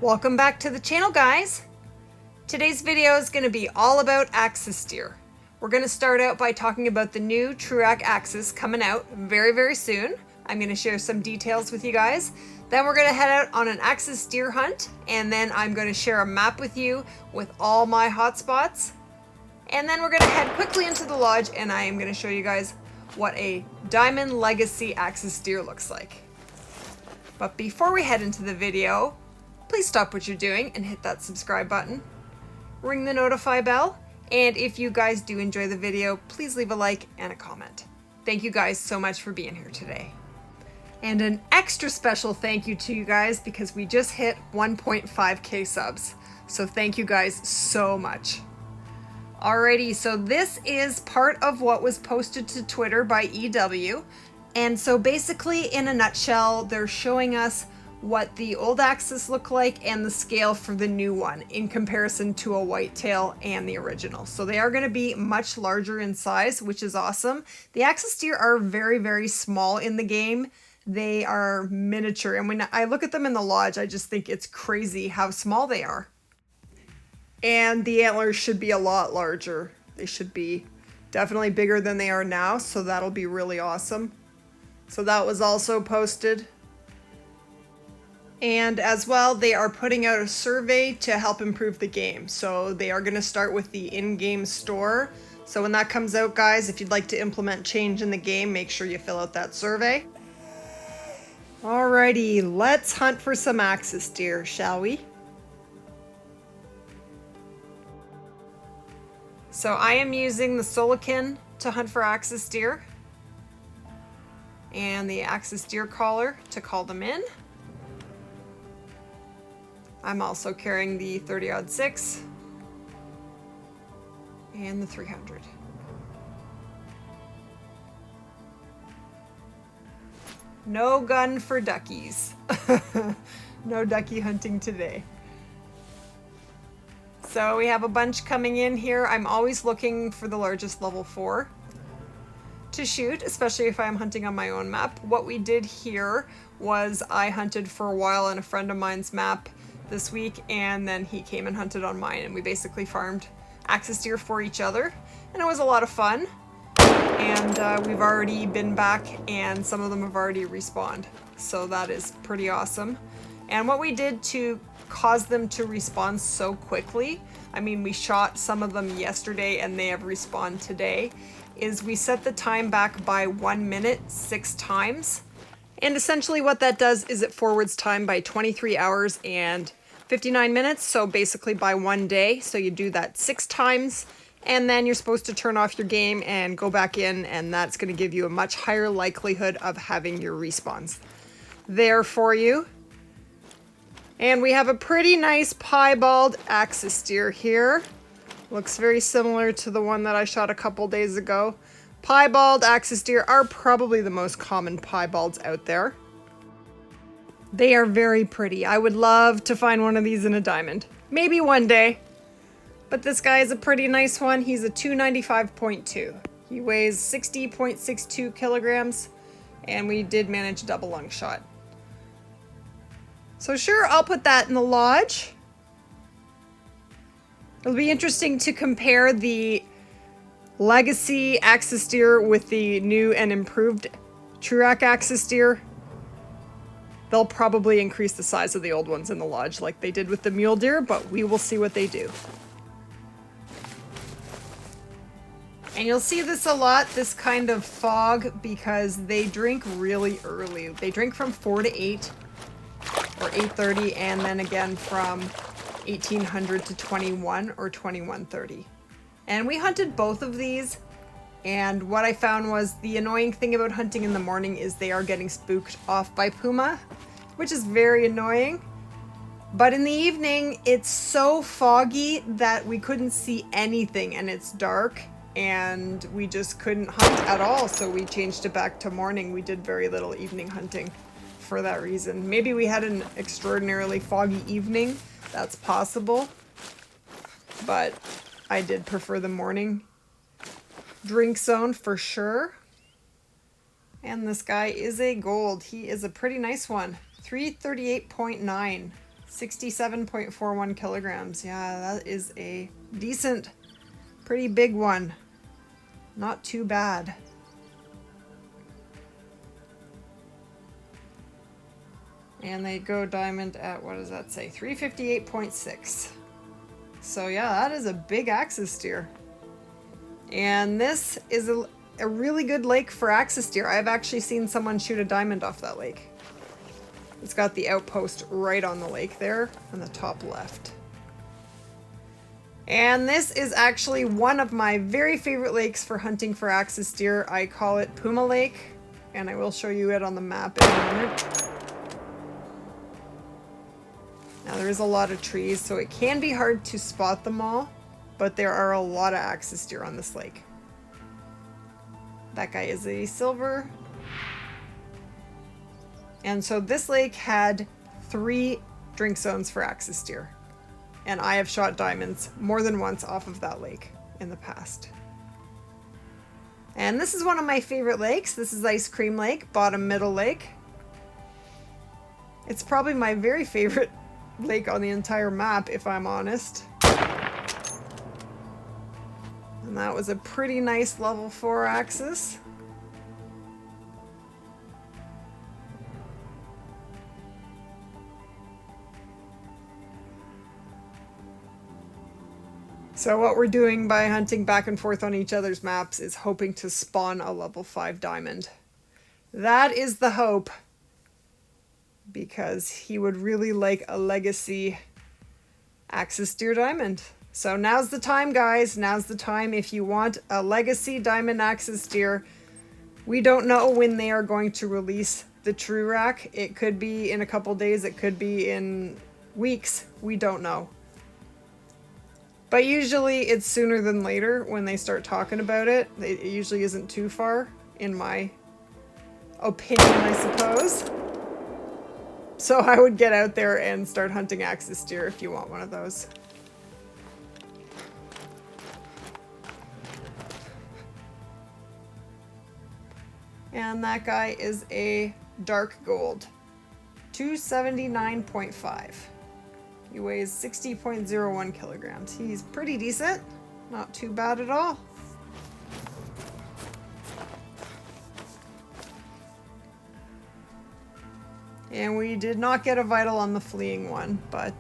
Welcome back to the channel, guys. Today's video is going to be all about axis steer. We're going to start out by talking about the new Tru-RACK AXIS coming out very soon. I'm going to share some details with you guys. Then we're going to head out on an axis steer hunt, and then I'm going to share a map with you with all my hotspots. And then we're going to head quickly into the lodge, and I am going to show you guys what a Diamond Legacy axis steer looks like. But before we head into the video, please stop what you're doing and hit that subscribe button. Ring the notify bell, and if you guys do enjoy the video, please leave a like and a comment. Thank you guys so much for being here today. And an extra special thank you to you guys because we just hit 1.5k subs. So thank you guys so much. Alrighty, so this is part of what was posted to Twitter by EW. And so basically, in a nutshell, they're showing us what the old axis looked like and the scale for the new one in comparison to a whitetail and the original. So they are going to be much larger in size, which is awesome. The axis deer are very small in the game. They are miniature, and when I look at them in the lodge, I just think it's crazy how small they are. And the antlers should be a lot larger. They should be definitely bigger than they are now, so that'll be really awesome. So that was also posted. And as well, they are putting out a survey to help improve the game. So they are going to start with the in-game store. So when that comes out, guys, if you'd like to implement change in the game, make sure you fill out that survey. Alrighty, let's hunt for some axis deer, shall we? So I am using the Solican to hunt for axis deer, and the axis deer caller to call them in. I'm also carrying the 30-06 and the 300. No gun for duckies. No ducky hunting today. So we have a bunch coming in here. I'm always looking for the largest level 4 to shoot, especially if I'm hunting on my own map. What we did here was I hunted for a while on a friend of mine's map this week, and then he came and hunted on mine, and we basically farmed axis deer for each other, and it was a lot of fun. And we've already been back, and some of them have already respawned, so that is pretty awesome. And what we did to cause them to respawn so quickly, I mean, we shot some of them yesterday and they have respawned today, is we set the time back by 1 minute 6 times. And essentially what that does is it forwards time by 23 hours and 59 minutes, so basically by 1 day. So you do that 6 times, and then you're supposed to turn off your game and go back in, and that's going to give you a much higher likelihood of having your respawns there for you. And we have a pretty nice piebald axis deer here. Looks very similar to the one that I shot a couple days ago. Piebald axis deer are probably the most common piebalds out there. They are very pretty. I would love to find one of these in a diamond. Maybe one day. But this guy is a pretty nice one. He's a 295.2. He weighs 60.62 kilograms, and we did manage a double lung shot. So sure, I'll put that in the lodge. It'll be interesting to compare the Legacy axis deer with the new and improved Tru-RACK axis deer. They'll probably increase the size of the old ones in the lodge like they did with the mule deer, but we will see what they do. And you'll see this a lot, this kind of fog, because they drink really early. They drink from 4 to 8 or 8:30, and then again from 1800 to 21 or 21:30. And we hunted both of these, and what I found was the annoying thing about hunting in the morning is they are getting spooked off by puma, which is very annoying. But in the evening, it's so foggy that we couldn't see anything, and it's dark, and we just couldn't hunt at all, so we changed it back to morning. We did very little evening hunting for that reason. Maybe we had an extraordinarily foggy evening, that's possible, but I did prefer the morning drink zone for sure. And this guy is a gold. He is a pretty nice one. 338.9. 67.41 kilograms. Yeah, that is a decent, pretty big one. Not too bad. And they go diamond at, what does that say? 358.6. So yeah, that is a big axis deer. And this is a really good lake for axis deer. I've actually seen someone shoot a diamond off that lake. It's got the outpost right on the lake there on the top left. And this is actually one of my very favorite lakes for hunting for axis deer. I call it Puma Lake, and I will show you it on the map in a minute. Now there is a lot of trees, so it can be hard to spot them all, but there are a lot of axis deer on this lake. That guy is a silver. And so this lake had 3 drink zones for axis deer. And I have shot diamonds more than once off of that lake in the past. And this is one of my favorite lakes. This is Ice Cream Lake, Bottom Middle Lake. It's probably my very favorite lake on the entire map, if I'm honest. And that was a pretty nice level 4 axis. So what we're doing by hunting back and forth on each other's maps is hoping to spawn a level 5 diamond. That is the hope, because he would really like a legacy axis deer diamond. So now's the time, guys. Now's the time if you want a legacy diamond axis deer. We don't know when they are going to release the Tru-RACK. It could be in a couple days. It could be in weeks. We don't know. But usually it's sooner than later when they start talking about it. It usually isn't too far, in my opinion, I suppose. So I would get out there and start hunting axis deer if you want one of those. And that guy is a dark gold, 279.5. He weighs 60.01 kilograms. He's pretty decent, not too bad at all. And we did not get a vital on the fleeing one, but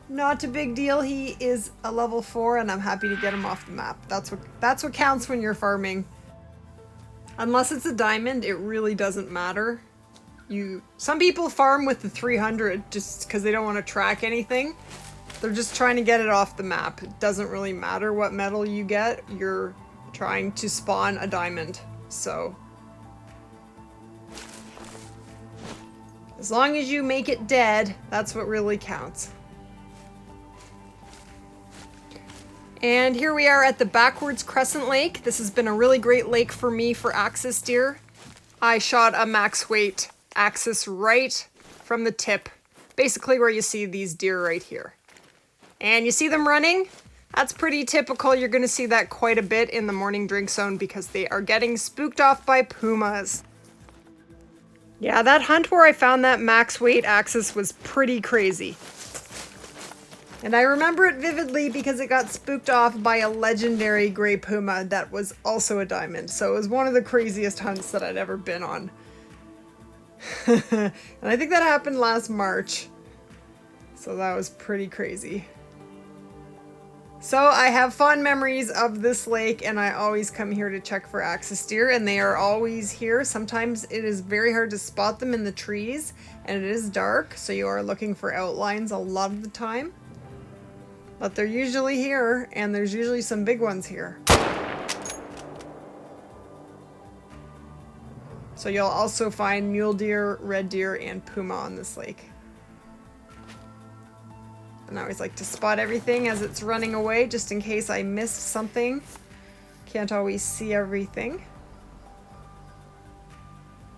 not a big deal. He is a level 4 and I'm happy to get him off the map. That's what counts when you're farming. Unless it's a diamond, it really doesn't matter. Some people farm with the 300 just because they don't want to track anything. They're just trying to get it off the map. It doesn't really matter what medal you get. You're trying to spawn a diamond. So as long as you make it dead, that's what really counts. And here we are at the backwards Crescent Lake. This has been a really great lake for me for axis deer. I shot a max weight axis right from the tip, basically where you see these deer right here. And you see them running? That's pretty typical. You're going to see that quite a bit in the morning drink zone because they are getting spooked off by pumas. Yeah, that hunt where I found that max weight axis was pretty crazy. And I remember it vividly because it got spooked off by a legendary gray puma that was also a diamond. So it was one of the craziest hunts that I'd ever been on. And I think that happened last March. So that was pretty crazy. So I have fond memories of this lake and I always come here to check for axis deer and they are always here. Sometimes it is very hard to spot them in the trees and it is dark. So you are looking for outlines a lot of the time. But they're usually here and there's usually some big ones here. So you'll also find mule deer, red deer, and puma on this lake. And I always like to spot everything as it's running away, just in case I missed something. Can't always see everything.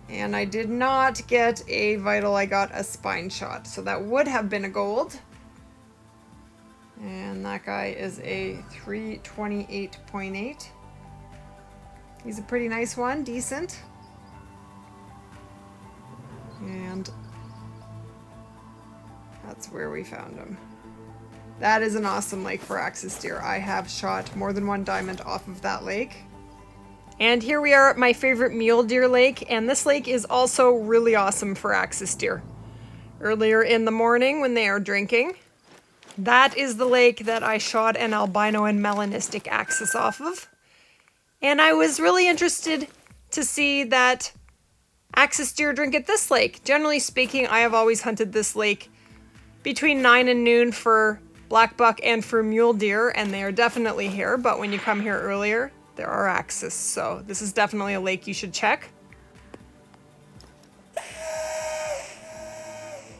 And I did not get a vital, I got a spine shot. So that would have been a gold. And that guy is a 328.8. He's a pretty nice one, decent. And That's where we found him. That is an awesome lake for axis deer. I have shot more than one diamond off of that lake. And here we are at my favorite mule deer lake, and this lake is also really awesome for axis deer. Earlier in the morning when they are drinking, that is the lake that I shot an albino and melanistic axis off of. And I was really interested to see that axis deer drink at this lake. Generally speaking, I have always hunted this lake between 9 and noon for black buck and for mule deer, and they are definitely here, but when you come here earlier, there are axis, so this is definitely a lake you should check.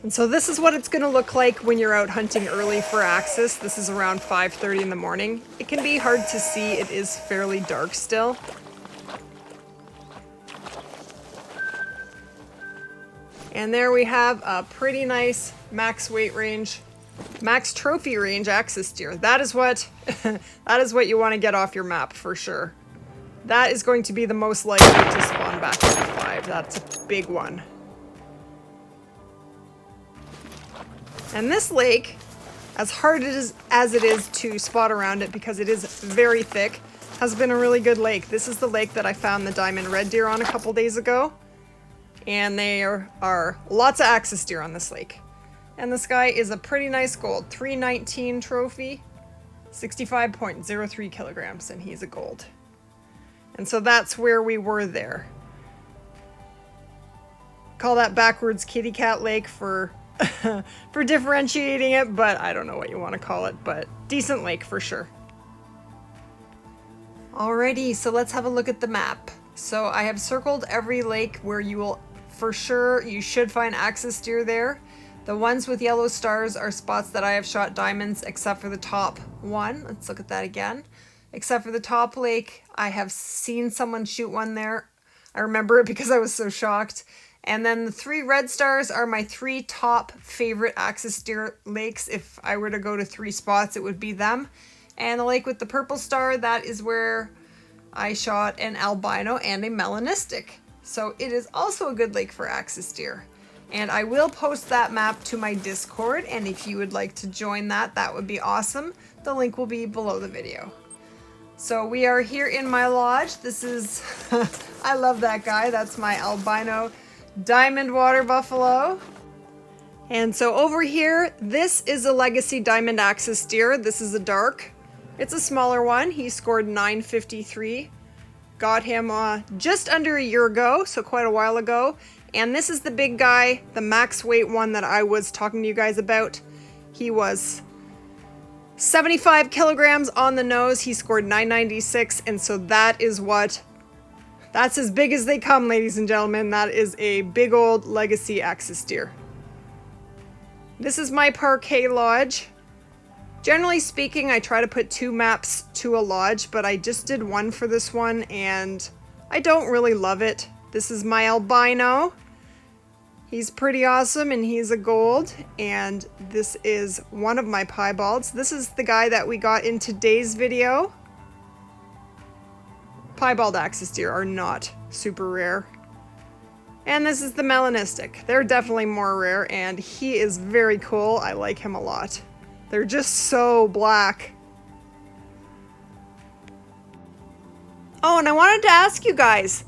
And so this is what it's going to look like when you're out hunting early for axis. This is around 5:30 in the morning. It can be hard to see, it is fairly dark still. And there we have a pretty nice max weight range, max trophy range axis deer. That is what that is what you want to get off your map for sure. That is going to be the most likely to spawn back into 5. That's a big one. And this lake, as hard as it is to spot around it because it is very thick, has been a really good lake. This is the lake that I found the diamond red deer on a couple days ago. And there are lots of axis deer on this lake. And this guy is a pretty nice gold, 319 trophy, 65.03 kilograms, and he's a gold. And so that's where we were there. Call that backwards kitty cat lake for for differentiating it, but I don't know what you want to call it, but decent lake for sure. Alrighty, so let's have a look at the map. So I have circled every lake where you should find axis deer there. The ones with yellow stars are spots that I have shot diamonds, except for the top one. Let's look at that again. Except for the top lake, I have seen someone shoot one there. I remember it because I was so shocked. And then the 3 red stars are my 3 top favorite axis deer lakes. If I were to go to 3 spots, it would be them. And the lake with the purple star, that is where I shot an albino and a melanistic. So it is also a good lake for axis deer. And I will post that map to my Discord, and if you would like to join that, that would be awesome. The link will be below the video. So we are here in my lodge. This is, I love that guy. That's my albino diamond water buffalo. And so over here, this is a legacy diamond axis deer. This is a dark. It's a smaller one. He scored 953. Got him just under a year ago, so quite a while ago. And this is the big guy, the max weight one that I was talking to you guys about. He was 75 kilograms on the nose. He scored 996, and so that's as big as they come, ladies and gentlemen. That is a big old legacy axis deer. This is my Parque lodge. Generally speaking, I try to put 2 maps to a lodge, but I just did one for this one, and I don't really love it. This is my albino. He's pretty awesome, and he's a gold. And this is one of my piebalds. This is the guy that we got in today's video. Piebald axis deer are not super rare. And this is the melanistic. They're definitely more rare, and he is very cool. I like him a lot. They're just so black. Oh, and I wanted to ask you guys,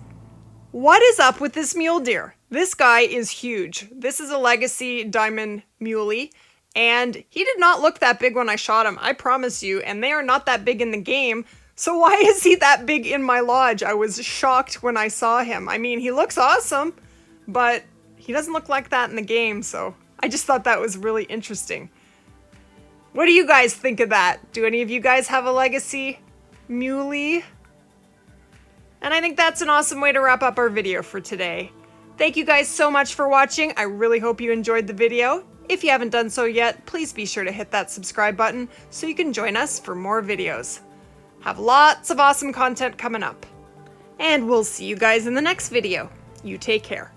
what is up with this mule deer? This guy is huge. This is a legacy diamond muley, and he did not look that big when I shot him, I promise you, and they are not that big in the game. So why is he that big in my lodge? I was shocked when I saw him. I mean, he looks awesome, but he doesn't look like that in the game, so I just thought that was really interesting. What do you guys think of that? Do any of you guys have a legacy muley? And I think that's an awesome way to wrap up our video for today. Thank you guys so much for watching. I really hope you enjoyed the video. If you haven't done so yet, please be sure to hit that subscribe button so you can join us for more videos. Have lots of awesome content coming up. And we'll see you guys in the next video. You take care.